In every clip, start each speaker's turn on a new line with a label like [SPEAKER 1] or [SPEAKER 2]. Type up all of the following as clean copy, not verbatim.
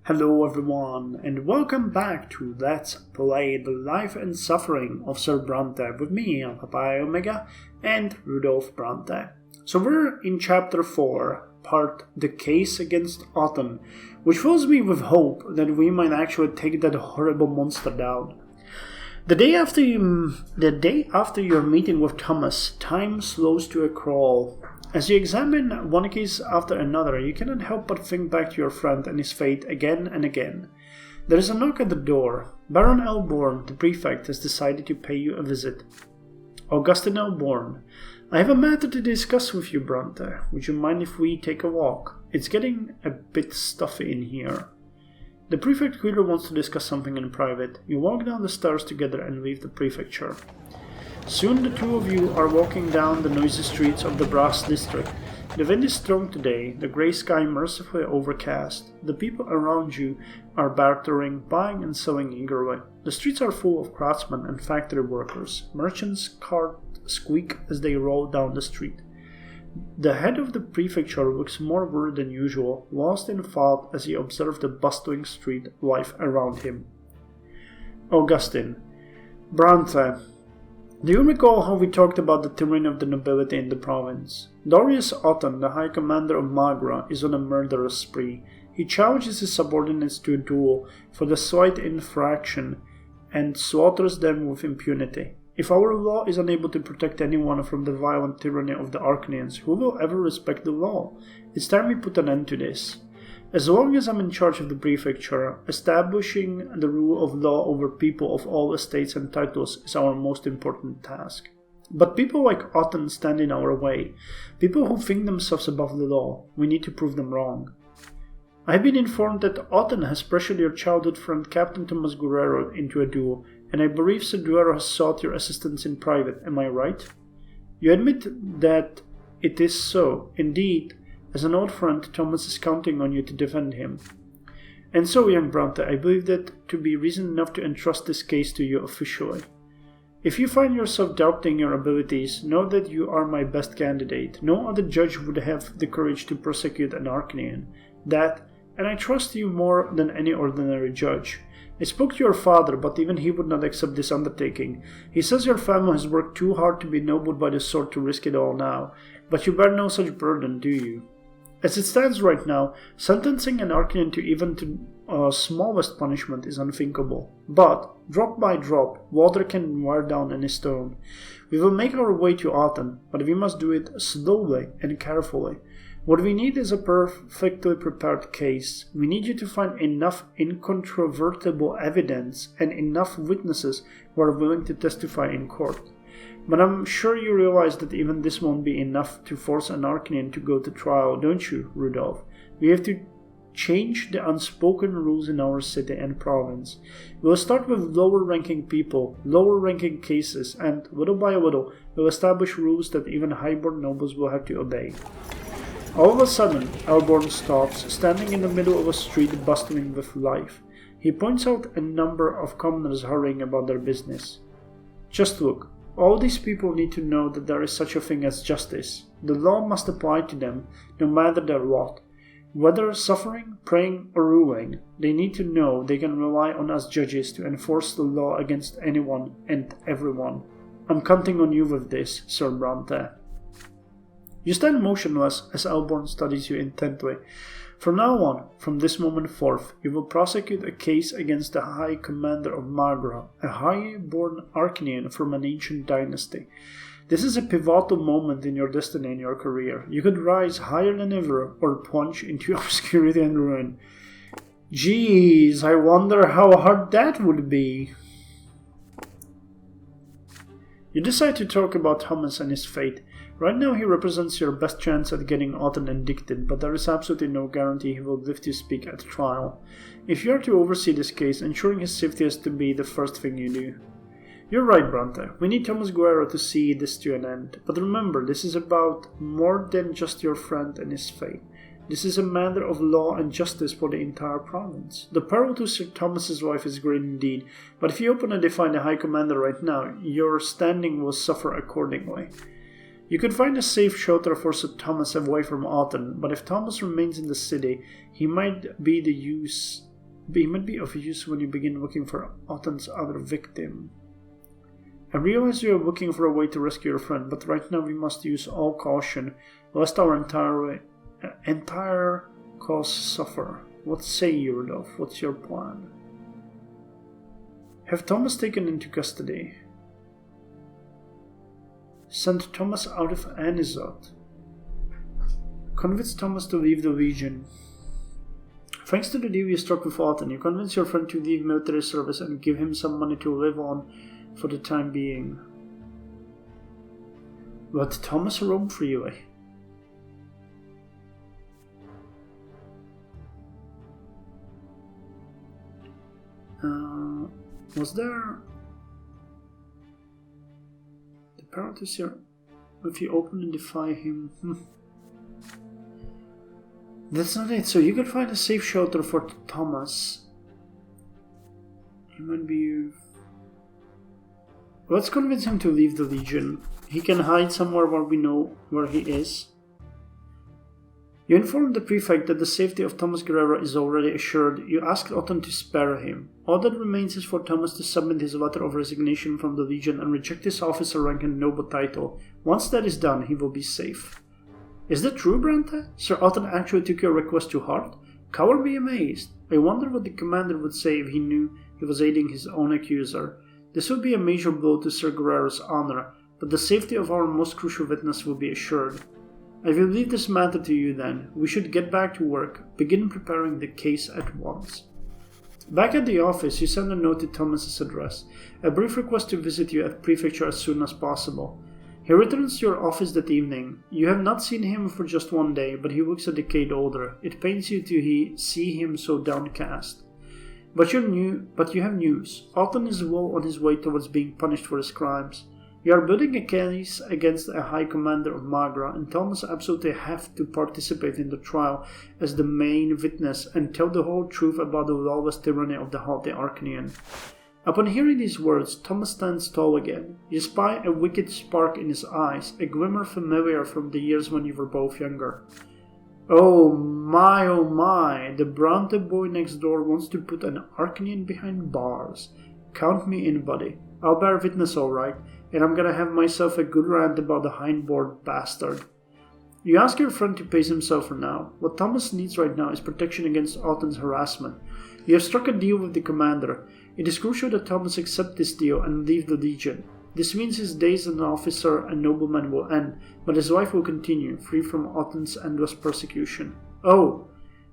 [SPEAKER 1] Hello everyone, and welcome back to Let's Play the Life and Suffering of Sir Brante with me, Papa Omega, and Rudolf Brante. So we're in Chapter 4, part The Case Against Otton, which fills me with hope that we might actually take that horrible monster down. The day after your meeting with Thomas, time slows to a crawl. As you examine one case after another, you cannot help but think back to your friend and his fate again and again. There is a knock at the door. Baron Elborn, the prefect, has decided to pay you a visit. Augustine Elborn, I have a matter to discuss with you, Brante. Would you mind if we take a walk? It's getting a bit stuffy in here. The prefect clearly wants to discuss something in private. You walk down the stairs together and leave the prefecture. Soon the two of you are walking down the noisy streets of the Brass district. The wind is strong today, the grey sky mercifully overcast. The people around you are bartering, buying and selling eagerly. The streets are full of craftsmen and factory workers. Merchants' carts squeak as they roll down the street. The head of the prefecture looks more worried than usual, lost in thought as he observes the bustling street life around him. Augustine, Brante, do you recall how we talked about the tyranny of the nobility in the province? Darius Otton, the High Commander of Magra, is on a murderous spree. He challenges his subordinates to a duel for the slight infraction and slaughters them with impunity. If our law is unable to protect anyone from the violent tyranny of the Arcanians, who will ever respect the law? It's time we put an end to this. As long as I'm in charge of the prefecture, establishing the rule of law over people of all estates and titles is our most important task. But people like Otton stand in our way. People who think themselves above the law. We need to prove them wrong. I have been informed that Otton has pressured your childhood friend Captain Thomas Guerrero into a duel, and I believe Sir Guerrero has sought your assistance in private. Am I right? You admit that it is so. Indeed, as an old friend, Thomas is counting on you to defend him. And so, young Brante, I believe that to be reason enough to entrust this case to you officially. If you find yourself doubting your abilities, know that you are my best candidate. No other judge would have the courage to prosecute an Arcanian. And I trust you more than any ordinary judge. I spoke to your father, but even he would not accept this undertaking. He says your family has worked too hard to be ennobled by the sword to risk it all now. But you bear no such burden, do you? As it stands right now, sentencing an Arcanian to even to smallest punishment is unthinkable. But, drop by drop, water can wear down any stone. We will make our way to Otton, but we must do it slowly and carefully. What we need is a perfectly prepared case. We need you to find enough incontrovertible evidence and enough witnesses who are willing to testify in court. But I'm sure you realize that even this won't be enough to force an Arcanian to go to trial, don't you, Rudolf? We have to change the unspoken rules in our city and province. We'll start with lower-ranking people, lower-ranking cases, and, little by little, we'll establish rules that even high-born nobles will have to obey. All of a sudden, Elborn stops, standing in the middle of a street bustling with life. He points out a number of commoners hurrying about their business. Just look. All these people need to know that there is such a thing as justice. The law must apply to them, no matter their lot. Whether suffering, praying, or ruling, they need to know they can rely on us judges to enforce the law against anyone and everyone. I'm counting on you with this, Sir Brante. You stand motionless as Elborn studies you intently. From now on, from this moment forth, you will prosecute a case against the High Commander of Magra, a high-born Arcanian from an ancient dynasty. This is a pivotal moment in your destiny and your career. You could rise higher than ever, or plunge into obscurity and ruin. Geez, I wonder how hard that would be. You decide to talk about Thomas and his fate. Right now he represents your best chance at getting Otton indicted, but there is absolutely no guarantee he will live to speak at trial. If you are to oversee this case, ensuring his safety has to be the first thing you do. You're right, Brante. We need Thomas Guerrero to see this to an end. But remember, this is about more than just your friend and his fate. This is a matter of law and justice for the entire province. The peril to Sir Thomas's life is great indeed, but if you openly defy the High Commander right now, your standing will suffer accordingly. You could find a safe shelter for Sir Thomas away from Otton, but if Thomas remains in the city, he might be the use He might be of use when you begin looking for Otten's other victim. I realize you are looking for a way to rescue your friend, but right now we must use all caution, lest our entire cause suffer. What say you, Rudolf? What's your plan? Have Thomas taken into custody. Send Thomas out of Anisot. Convince Thomas to leave the Legion. Thanks to the deal you struck with Otten, you convince your friend to leave military service and give him some money to live on for the time being. Let Thomas roam freely. Was there... The paralysis here... If you open and defy him... That's not it. So you can find a safe shelter for Thomas. He might be... Let's convince him to leave the Legion. He can hide somewhere where we know where he is. You inform the prefect that the safety of Thomas Guerrero is already assured. You ask Otten to spare him. All that remains is for Thomas to submit his letter of resignation from the Legion and reject his officer rank and noble title. Once that is done, he will be safe. Is that true, Brante? Sir Otten actually took your request to heart? Coward be amazed. I wonder what the commander would say if he knew he was aiding his own accuser. This would be a major blow to Sir Guerrero's honor, but the safety of our most crucial witness will be assured. I will leave this matter to you then. We should get back to work. Begin preparing the case at once. Back at the office, you send a note to Thomas's address. A brief request to visit you at prefecture as soon as possible. He returns to your office that evening. You have not seen him for just one day, but he looks a decade older. It pains you to see him so downcast. But you have news. Otten is well on his way towards being punished for his crimes. You are building a case against a high commander of Magra, and Thomas absolutely have to participate in the trial as the main witness and tell the whole truth about the lawless tyranny of the haughty Arcanian. Upon hearing these words, Thomas stands tall again. You spy a wicked spark in his eyes, a glimmer familiar from the years when you were both younger. Oh my, the Brante boy next door wants to put an Arcanian behind bars. Count me in, buddy. I'll bear witness all right, and I'm gonna have myself a good rant about the hindboard bastard. You ask your friend to pace himself for now. What Thomas needs right now is protection against Otten's harassment. You have struck a deal with the commander. It is crucial that Thomas accept this deal and leave the Legion. This means his days as an officer and nobleman will end, but his life will continue, free from Otten's endless persecution. Oh,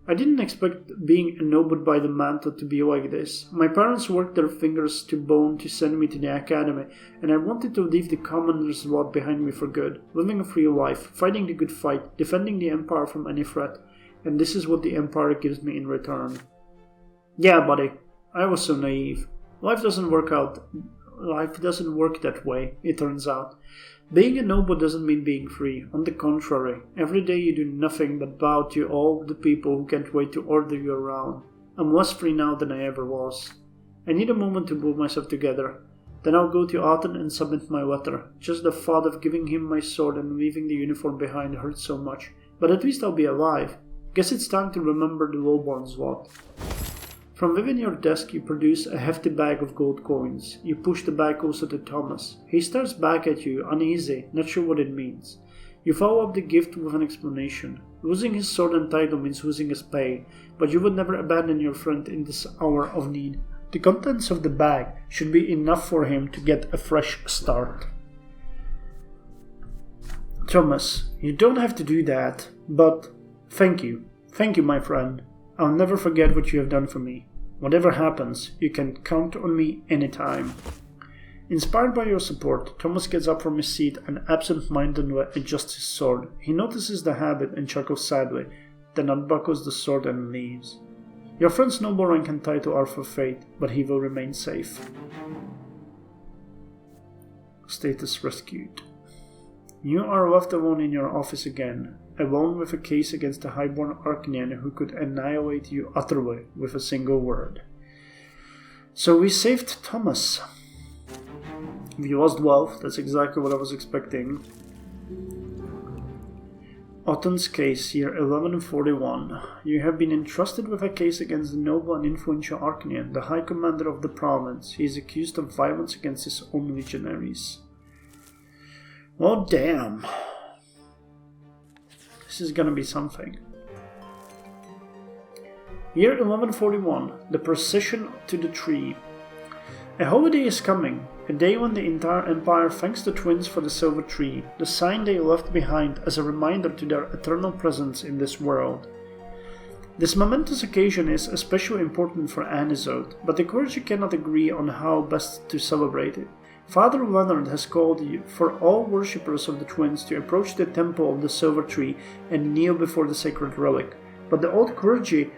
[SPEAKER 1] I didn't expect being ennobled by the mantle to be like this. My parents worked their fingers to bone to send me to the academy, and I wanted to leave the commander's lot behind me for good, living a free life, fighting the good fight, defending the Empire from any threat, and this is what the Empire gives me in return. Yeah, buddy, I was so naive. Life doesn't work that way, it turns out. Being a noble doesn't mean being free. On the contrary, every day you do nothing but bow to all the people who can't wait to order you around. I'm less free now than I ever was. I need a moment to pull myself together. Then I'll go to Otten and submit my letter. Just the thought of giving him my sword and leaving the uniform behind hurts so much. But at least I'll be alive. Guess it's time to remember the lowborn's lot. From within your desk you produce a hefty bag of gold coins. You push the bag closer to Thomas. He stares back at you, uneasy, not sure what it means. You follow up the gift with an explanation. Losing his sword and title means losing his pay, but you would never abandon your friend in this hour of need. The contents of the bag should be enough for him to get a fresh start. Thomas, you don't have to do that, but thank you. Thank you, my friend. I'll never forget what you have done for me. Whatever happens, you can count on me anytime. Inspired by your support, Thomas gets up from his seat and absent-mindedly adjusts his sword. He notices the habit and chuckles sadly, then unbuckles the sword and leaves. Your friend's noble rank and title are for fate, but he will remain safe. Status rescued. You are left alone in your office again, alone with a case against a highborn Arcanian who could annihilate you utterly with a single word. So we saved Thomas. We lost wealth, that's exactly what I was expecting. Otton's case, year 1141. You have been entrusted with a case against the noble and influential Arcanian, the high commander of the province. He is accused of violence against his own legionaries. Well, damn. This is gonna be something. Year 1141. The procession to the tree. A holiday is coming, a day when the entire empire thanks the twins for the silver tree, the sign they left behind as a reminder to their eternal presence in this world. This momentous occasion is especially important for Anisode, but the clergy cannot agree on how best to celebrate it. Father Leonard has called for all worshippers of the twins to approach the temple of the silver tree and kneel before the sacred relic, but the old clergy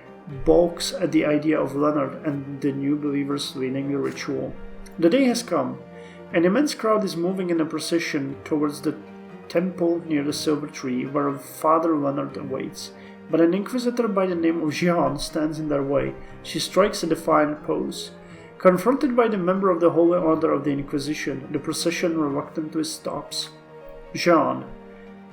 [SPEAKER 1] balks at the idea of Leonard and the new believers leading the ritual. The day has come. An immense crowd is moving in a procession towards the temple near the silver tree where Father Leonard awaits, but an inquisitor by the name of Jean stands in their way. She strikes a defiant pose. Confronted by the member of the Holy Order of the Inquisition, the procession reluctantly stops. Jean: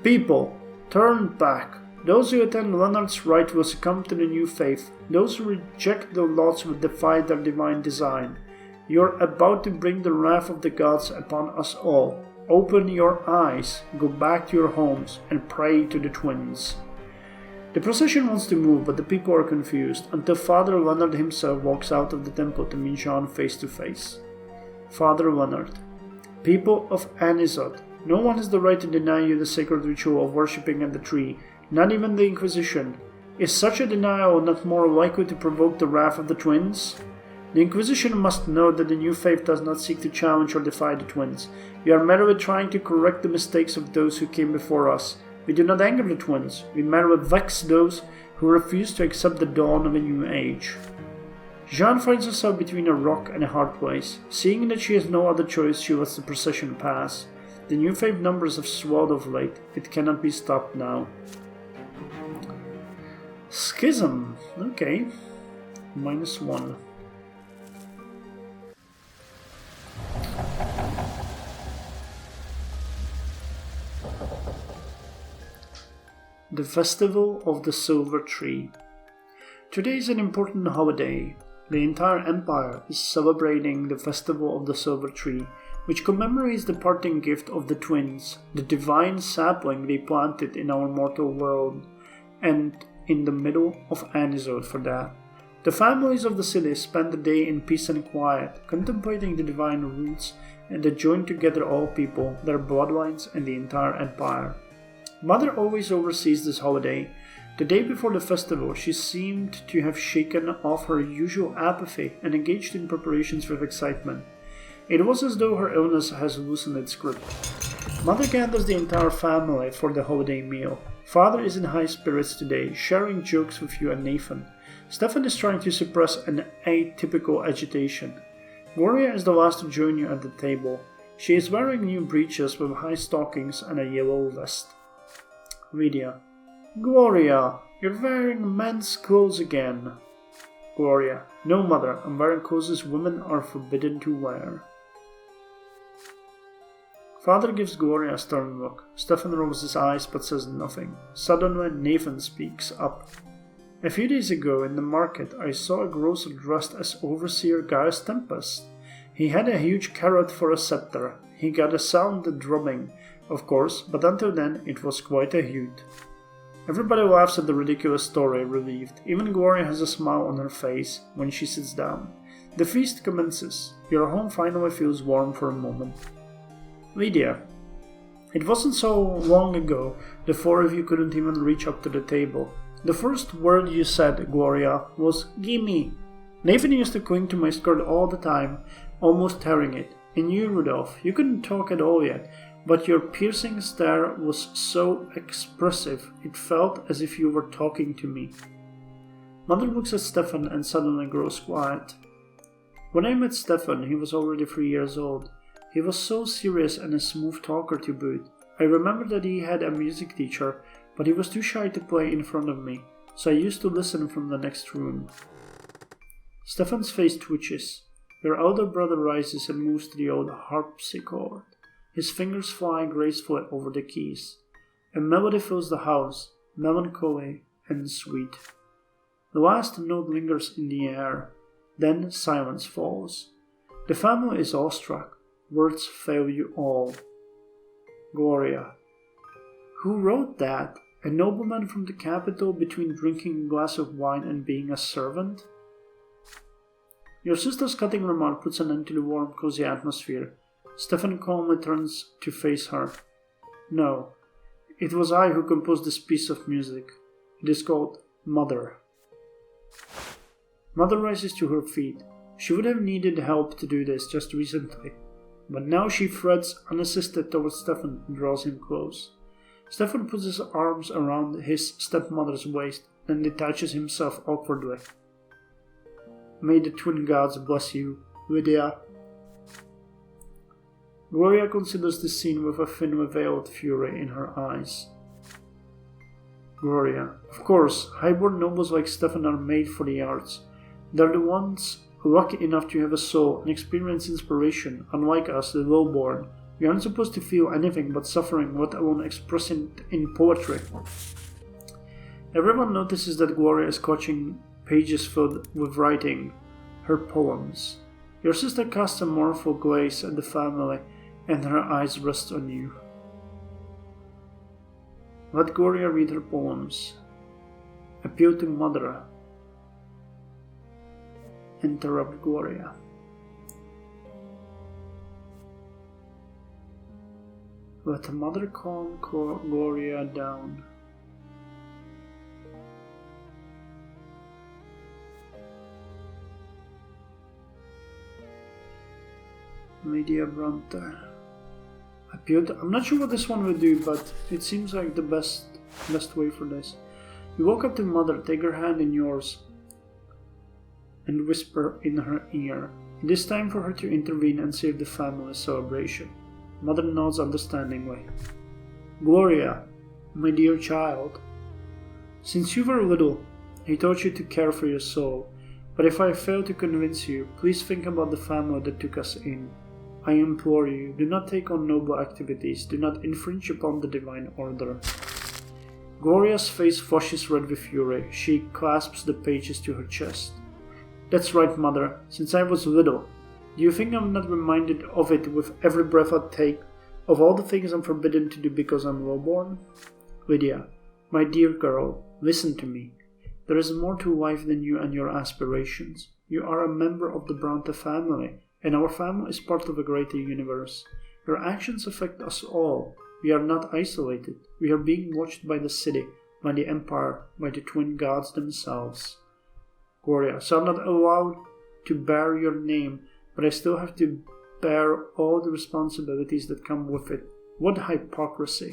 [SPEAKER 1] People, turn back. Those who attend Leonard's rite will succumb to the new faith. Those who reject the laws will defy their divine design. You are about to bring the wrath of the gods upon us all. Open your eyes, go back to your homes, and pray to the twins. The procession wants to move, but the people are confused, until Father Leonard himself walks out of the temple to meet Jean face to face. Father Leonard: People of Anisode, no one has the right to deny you the sacred ritual of worshipping at the tree, not even the Inquisition. Is such a denial not more likely to provoke the wrath of the twins? The Inquisition must know that the new faith does not seek to challenge or defy the twins. We are merely trying to correct the mistakes of those who came before us. We do not anger the twins. We merely vex those who refuse to accept the dawn of a new age. Jeanne finds herself between a rock and a hard place. Seeing that she has no other choice, she lets the procession pass. The new faith numbers have swelled of late. It cannot be stopped now. Schism. Okay. -1. The Festival of the Silver Tree. Today is an important holiday. The entire empire is celebrating the Festival of the Silver Tree, which commemorates the parting gift of the twins, the divine sapling they planted in our mortal world, and in the middle of Anisode for that. The families of the city spend the day in peace and quiet, contemplating the divine roots and that join together all people, their bloodlines, and the entire empire. Mother always oversees this holiday. The day before the festival, she seemed to have shaken off her usual apathy and engaged in preparations with excitement. It was as though her illness has loosened its grip. Mother gathers the entire family for the holiday meal. Father is in high spirits today, sharing jokes with you and Nathan. Stefan is trying to suppress an atypical agitation. Gloria is the last to join you at the table. She is wearing new breeches with high stockings and a yellow vest. Lydia: Gloria, you're wearing men's clothes again. Gloria: No, Mother, I'm wearing clothes women are forbidden to wear. Father gives Gloria a stern look. Stefan rolls his eyes but says nothing. Suddenly, Nathan speaks up. A few days ago in the market, I saw a grocer dressed as Overseer Gaius Tempest. He had a huge carrot for a scepter. He got a sound drumming, of course, but until then it was quite a hoot. Everybody laughs at the ridiculous story, relieved. Even Gloria has a smile on her face when she sits down. The feast commences. Your home finally feels warm for a moment. Lydia: It wasn't so long ago the four of you couldn't even reach up to the table. The first word you said, Gloria, was "gimme." Nathan used to cling to my skirt all the time, almost tearing it. And you, Rudolf, you couldn't talk at all yet, but your piercing stare was so expressive it felt as if you were talking to me. Mother looks at Stefan and suddenly grows quiet. When I met Stefan, he was already 3 years old. He was so serious and a smooth talker to boot. I remember that he had a music teacher, but he was too shy to play in front of me, so I used to listen from the next room. Stefan's face twitches. Your elder brother rises and moves to the old harpsichord. His fingers fly gracefully over the keys. A melody fills the house, melancholy and sweet. The last note lingers in the air, then silence falls. The family is awestruck. Words fail you all. Gloria. Who wrote that? A nobleman from the capital between drinking a glass of wine and being a servant? Your sister's cutting remark puts an end to the warm, cozy atmosphere. Stefan calmly turns to face her. No, it was I who composed this piece of music. It is called Mother. Mother rises to her feet. She would have needed help to do this just recently, but now she threads unassisted towards Stefan and draws him close. Stefan puts his arms around his stepmother's waist and detaches himself awkwardly. May the twin gods bless you, Lydia. Gloria considers this scene with a thinly veiled fury in her eyes. Gloria. Of course, highborn nobles like Stefan are made for the arts. They're the ones lucky enough to have a soul and experience inspiration, unlike us, the lowborn. We aren't supposed to feel anything but suffering, let alone express it in poetry. Everyone notices that Gloria is clutching pages filled with writing, her poems. Your sister casts a mournful gaze at the family, and her eyes rest on you. Let Gloria read her poems. Appeal to Mother. Interrupt Gloria. Let Mother calm Gloria down. Lydia Brante. I'm not sure what this one will do, but it seems like the best way for this. You walk up to Mother, take her hand in yours, and whisper in her ear. It is time for her to intervene and save the family celebration. Mother nods understandingly. Gloria, my dear child, since you were little, I taught you to care for your soul, but if I fail to convince you, please think about the family that took us in. I implore you, do not take on noble activities, do not infringe upon the divine order. Gloria's face flushes red with fury. She clasps the pages to her chest. That's right, Mother, since I was little. Do you think I'm not reminded of it with every breath I take, of all the things I'm forbidden to do because I'm lowborn? Lydia, my dear girl, listen to me. There is more to life than you and your aspirations. You are a member of the Brante family, and our family is part of a greater universe. Your actions affect us all. We are not isolated. We are being watched by the city, by the empire, by the twin gods themselves. Gloria, so I'm not allowed to bear your name, but I still have to bear all the responsibilities that come with it. What hypocrisy.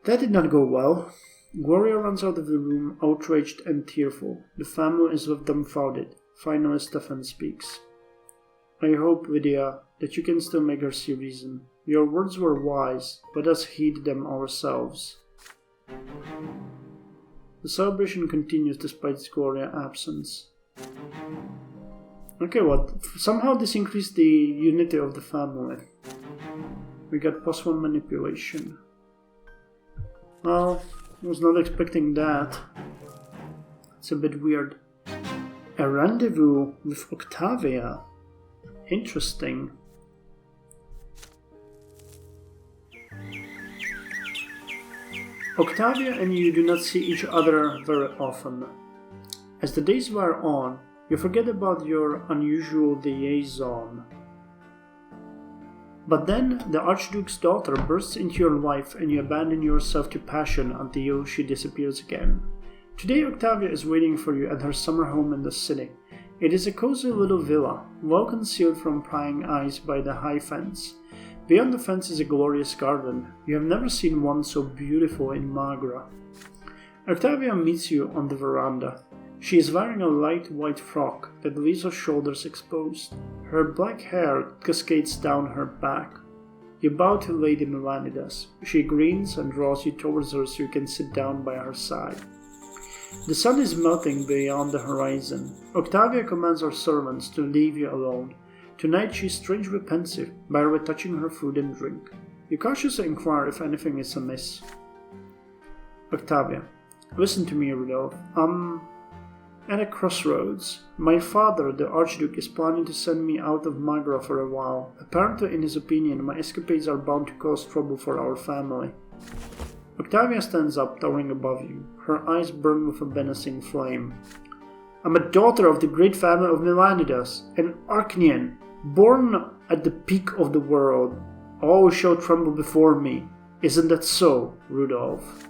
[SPEAKER 1] That did not go well. Gloria runs out of the room, outraged and tearful. The family is left dumbfounded. Finally, Stefan speaks. I hope, Lydia, that you can still make her see reason. Your words were wise. Let us heed them ourselves. The celebration continues despite Gloria's absence. Okay, somehow this increased the unity of the family. We got +1 manipulation. Well, I was not expecting that. It's a bit weird. A rendezvous with Octavia. Interesting. Octavia and you do not see each other very often. As the days wear on, you forget about your unusual liaison. But then the Archduke's daughter bursts into your life and you abandon yourself to passion until she disappears again. Today Octavia is waiting for you at her summer home in the city. It is a cozy little villa, well concealed from prying eyes by the high fence. Beyond the fence is a glorious garden. You have never seen one so beautiful in Magra. Octavia meets you on the veranda. She is wearing a light white frock that leaves her shoulders exposed. Her black hair cascades down her back. You bow to Lady Melanidas. She grins and draws you towards her so you can sit down by her side. The sun is melting beyond the horizon. Octavia commands her servants to leave you alone. Tonight she is strangely pensive, barely touching her food and drink. You cautiously inquire if anything is amiss. Octavia. Listen to me, Rudolf. I'm at a crossroads. My father, the Archduke, is planning to send me out of Magra for a while. Apparently, in his opinion, my escapades are bound to cause trouble for our family. Octavia stands up, towering above you. Her eyes burn with a menacing flame. I'm a daughter of the great family of Melanidas, an Archnian, born at the peak of the world. All shall tremble before me. Isn't that so, Rudolf?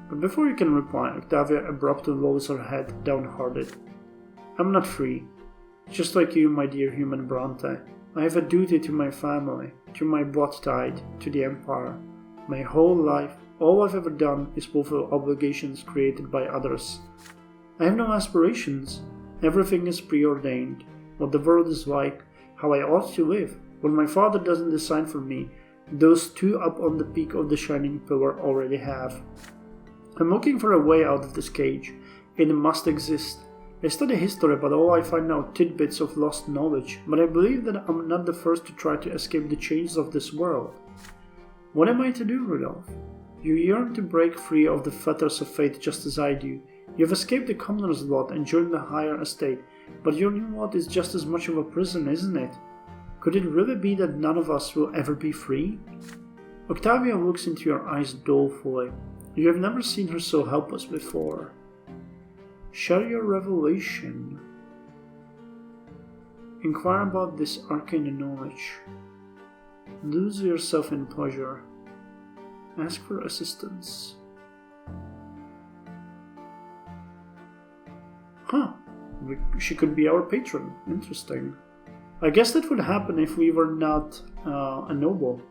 [SPEAKER 1] But before you can reply, Octavia abruptly lowers her head, downhearted. I'm not free. Just like you, my dear human Brante. I have a duty to my family, to my blood tide, to the Empire. My whole life, all I've ever done is fulfill obligations created by others. I have no aspirations. Everything is preordained. What the world is like, how I ought to live. What my father doesn't design for me, those two up on the peak of the shining pillar already have. I'm looking for a way out of this cage. It must exist. I study history, but all I find are tidbits of lost knowledge, but I believe that I'm not the first to try to escape the changes of this world. What am I to do, Rudolf? You yearn to break free of the fetters of fate just as I do. You have escaped the commoner's lot and joined the higher estate, but your new lot is just as much of a prison, isn't it? Could it really be that none of us will ever be free? Octavia looks into your eyes dolefully. You have never seen her so helpless before. Share your revelation. Inquire about this arcane knowledge. Lose yourself in pleasure. Ask for assistance. Huh. She could be our patron. Interesting. I guess that would happen if we were not a noble.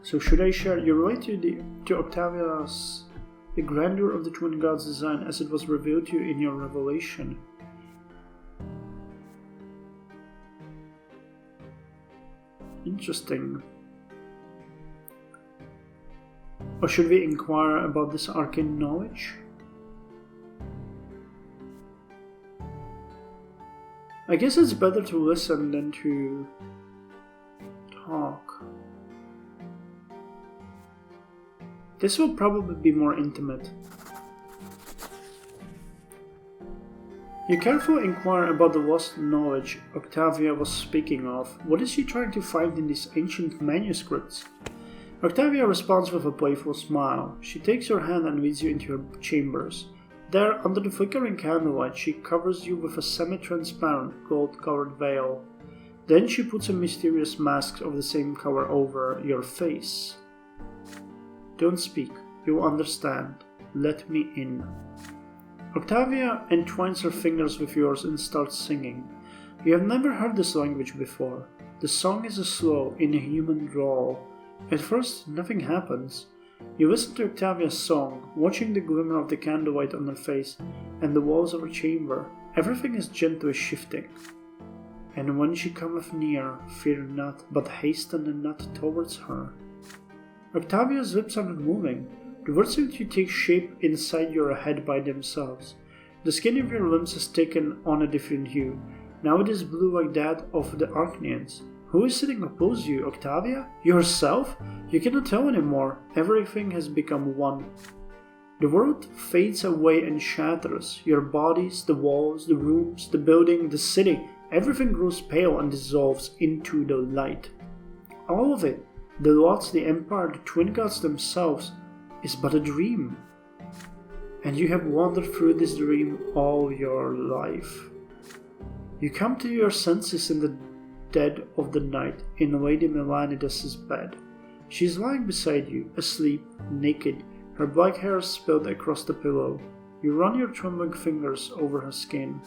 [SPEAKER 1] So should I share? You relate to Octavia's the grandeur of the twin gods' design as it was revealed to you in your revelation. Interesting. Or should we inquire about this arcane knowledge? I guess it's better to listen than to talk. This will probably be more intimate. You carefully inquire about the lost knowledge Octavia was speaking of. What is she trying to find in these ancient manuscripts? Octavia responds with a playful smile. She takes your hand and leads you into her chambers. There, under the flickering candlelight, she covers you with a semi-transparent, gold-colored veil. Then she puts a mysterious mask of the same color over your face. Don't speak. You'll understand. Let me in. Octavia entwines her fingers with yours and starts singing. You have never heard this language before. The song is a slow, inhuman drawl. At first, nothing happens. You listen to Octavia's song, watching the glimmer of the candlelight on her face and the walls of her chamber. Everything is gently shifting. And when she cometh near, fear not, but hasten and not towards her. Octavia's lips are not moving. The words seem to take shape inside your head by themselves. The skin of your limbs has taken on a different hue. Now it is blue like that of the Archnians. Who is sitting opposed to you, Octavia? Yourself? You cannot tell anymore. Everything has become one. The world fades away and shatters. Your bodies, the walls, the rooms, the building, the city, everything grows pale and dissolves into the light. All of it, the lots, the empire, the twin gods themselves, is but a dream. And you have wandered through this dream all your life. You come to your senses in the dead of the night in Lady Melanidas' bed. She is lying beside you, asleep, naked, her black hair spilled across the pillow. You run your trembling fingers over her skin.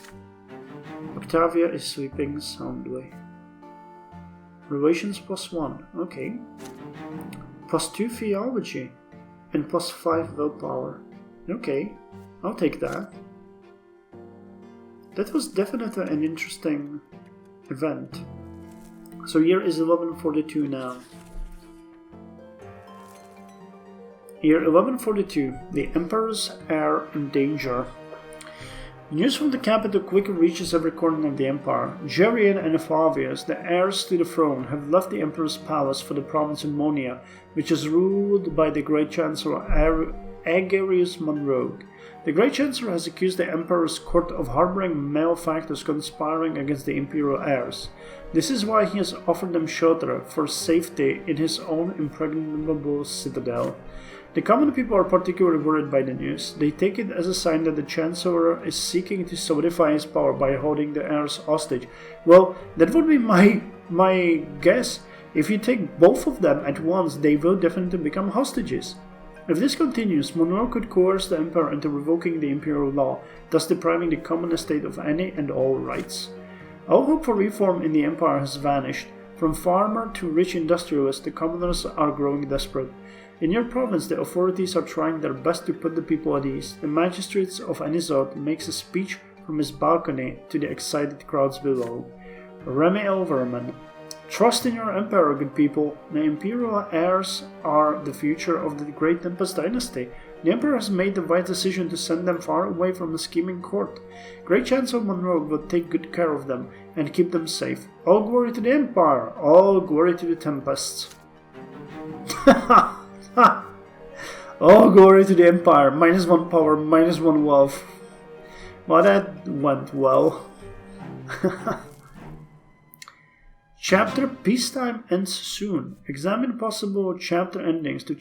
[SPEAKER 1] Octavia is sleeping soundly. Relations +1, okay. +2 theology, and +5 willpower. Okay, I'll take that. That was definitely an interesting event. So year is 1142 now. Year 1142, the Emperor's heir in danger. News from the capital quickly reaches every corner of the empire. Gerion and Flavius, the heirs to the throne, have left the emperor's palace for the province of Monia, which is ruled by the great chancellor Agerius Monroe. The great chancellor has accused the emperor's court of harboring malefactors conspiring against the imperial heirs. This is why he has offered them shelter for safety in his own impregnable citadel. The common people are particularly worried by the news. They take it as a sign that the Chancellor is seeking to solidify his power by holding the heirs hostage. Well, that would be my guess. If you take both of them at once, they will definitely become hostages. If this continues, Monroe could coerce the Emperor into revoking the imperial law, thus depriving the common estate of any and all rights. All hope for reform in the Empire has vanished. From farmer to rich industrialist, the commoners are growing desperate. In your province, the authorities are trying their best to put the people at ease. The magistrate of Anisot makes a speech from his balcony to the excited crowds below. Remy Elverman. Trust in your emperor, good people. The imperial heirs are the future of the great Tempest dynasty. The emperor has made the wise decision to send them far away from the scheming court. Great Chancellor Monroe will take good care of them and keep them safe. All glory to the empire. All glory to the Tempests. All glory to the empire. -1 power, -1 wealth. Well, that went well. Chapter Peacetime ends soon. Examine possible chapter endings to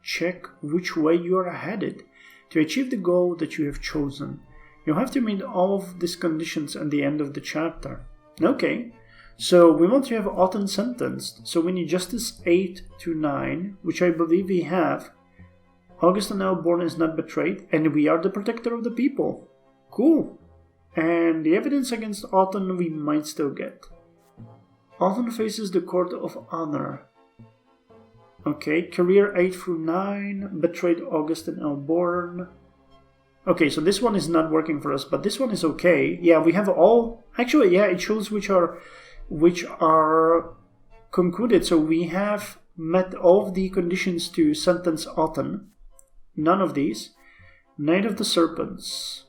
[SPEAKER 1] check which way you are headed. To achieve the goal that you have chosen, you have to meet all of these conditions at the end of the chapter. Okay, so we want to have Autumn sentenced. So we need Justice 8 to 9, which I believe we have. August and Elborn is not betrayed, and we are the protector of the people. Cool. And the evidence against Autumn we might still get. Autumn faces the Court of Honor. Okay, Career 8 through 9, betrayed August and Elborn. Okay, so this one is not working for us, but this one is okay. Yeah, we have all... Actually, yeah, it shows which are concluded. So we have met all of the conditions to sentence Autumn. None of these. Knight of the Serpents.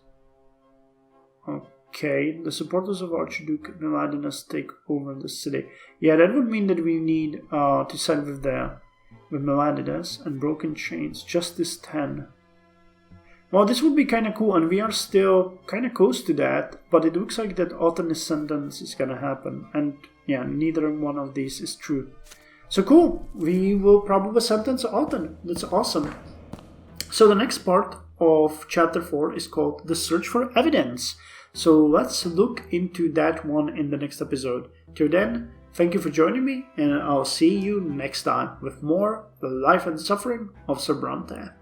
[SPEAKER 1] Okay, the supporters of Archduke Meladinas take over the city. Yeah, that would mean that we need to side with Meladinas and Broken Chains. Justice 10. Well, this would be kind of cool, and we are still kind of close to that, but it looks like that Autumn's sentence is gonna happen, and yeah, neither one of these is true. So cool, we will probably sentence Autumn. That's awesome. So the next part of chapter 4 is called The Search for Evidence. So let's look into that one in the next episode. Till then, thank you for joining me, and I'll see you next time with more The Life and Suffering of Sir Brante.